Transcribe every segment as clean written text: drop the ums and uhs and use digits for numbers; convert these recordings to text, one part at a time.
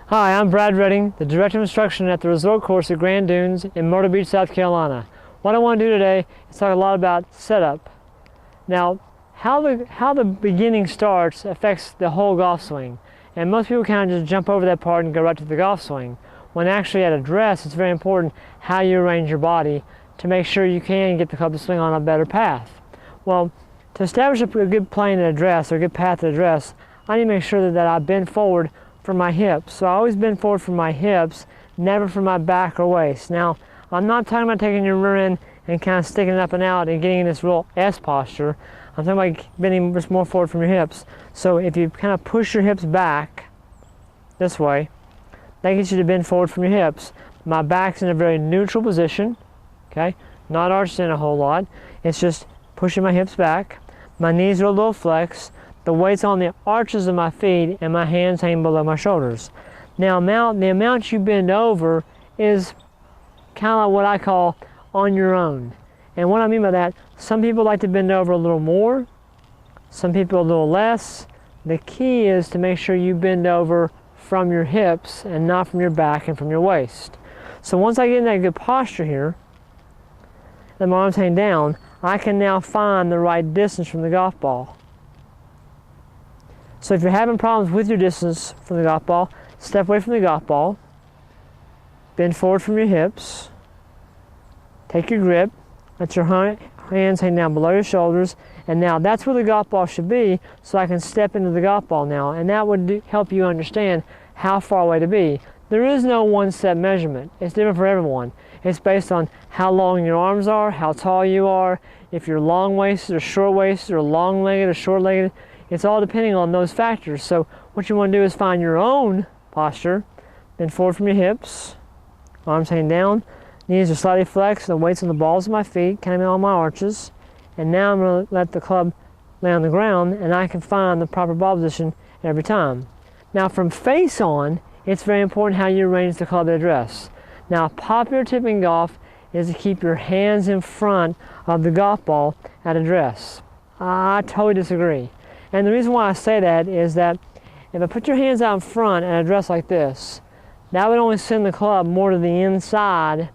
Hi, I'm Brad Redding, the Director of Instruction at the resort course at Grand Dunes in Myrtle Beach, South Carolina. What I want to do today is talk a lot about setup. Now, how the beginning starts affects the whole golf swing. And most people kind of just jump over that part and go right to the golf swing. When actually at address, it's very important how you arrange your body to make sure you can get the club to swing on a better path. Well, to establish a good plane at address or a good path at address, I need to make sure that I bend forward from my hips. So I always bend forward from my hips, never from my back or waist. Now, I'm not talking about taking your rear end and kind of sticking it up and out and getting in this real S posture. I'm talking about bending just more forward from your hips. So if you kind of push your hips back this way, that gets you to bend forward from your hips. My back's in a very neutral position, okay? Not arched in a whole lot. It's just pushing my hips back. My knees are a little flexed. The weight's on the arches of my feet and my hands hang below my shoulders. Now the amount you bend over is kind of like what I call on your own. And what I mean by that, some people like to bend over a little more, some people a little less. The key is to make sure you bend over from your hips and not from your back and from your waist. So once I get in that good posture here, and my arms hang down, I can now find the right distance from the golf ball. So if you're having problems with your distance from the golf ball, step away from the golf ball, bend forward from your hips, take your grip, let your hands hang down below your shoulders, and now that's where the golf ball should be, so I can step into the golf ball now, and that would help you understand how far away to be. There is no one set measurement. It's different for everyone. It's based on how long your arms are, how tall you are, if you're long-waisted or short-waisted or long-legged or short-legged. It's all depending on those factors. So what you want to do is find your own posture. Bend forward from your hips, arms hang down, knees are slightly flexed, the weight's on the balls of my feet, kind of on my arches. And now I'm going to let the club lay on the ground, and I can find the proper ball position every time. Now from face on, it's very important how you arrange the club at address. Now a popular tip in golf is to keep your hands in front of the golf ball at address. I totally disagree. And the reason why I say that is that if I put your hands out in front and address like this, that would only send the club more to the inside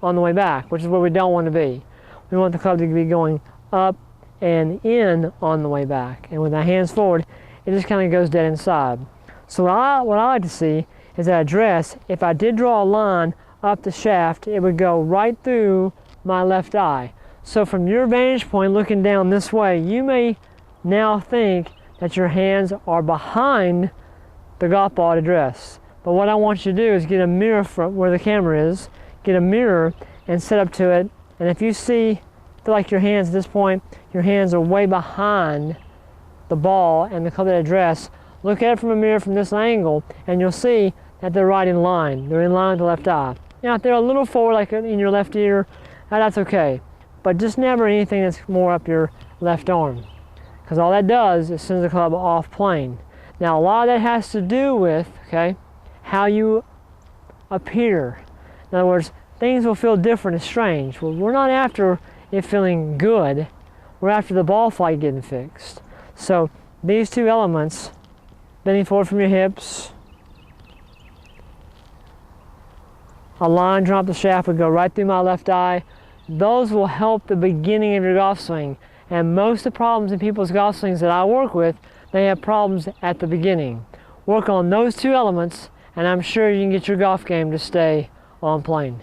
on the way back, which is where we don't want to be. We want the club to be going up and in on the way back. And with my hands forward, it just kind of goes dead inside. So what I like to see is at address, if I did draw a line up the shaft, it would go right through my left eye. So from your vantage point looking down this way, you may now think that your hands are behind the golf ball at address. But what I want you to do is get a mirror from where the camera is, get a mirror and set up to it. And if you feel like your hands at this point, your hands are way behind the ball and the club at address, look at it from a mirror from this angle and you'll see that they're right in line. They're in line with the left eye. Now if they're a little forward like in your left ear, that's okay. But just never anything that's more up your left arm, because all that does is sends the club off plane. Now a lot of that has to do with, how you appear. In other words, things will feel different and strange. Well, we're not after it feeling good, we're after the ball flight getting fixed. So these two elements, bending forward from your hips, a line drawn up the shaft would go right through my left eye. Those will help the beginning of your golf swing. And most of the problems in people's golf swings that I work with, they have problems at the beginning. Work on those two elements, and I'm sure you can get your golf game to stay on plane.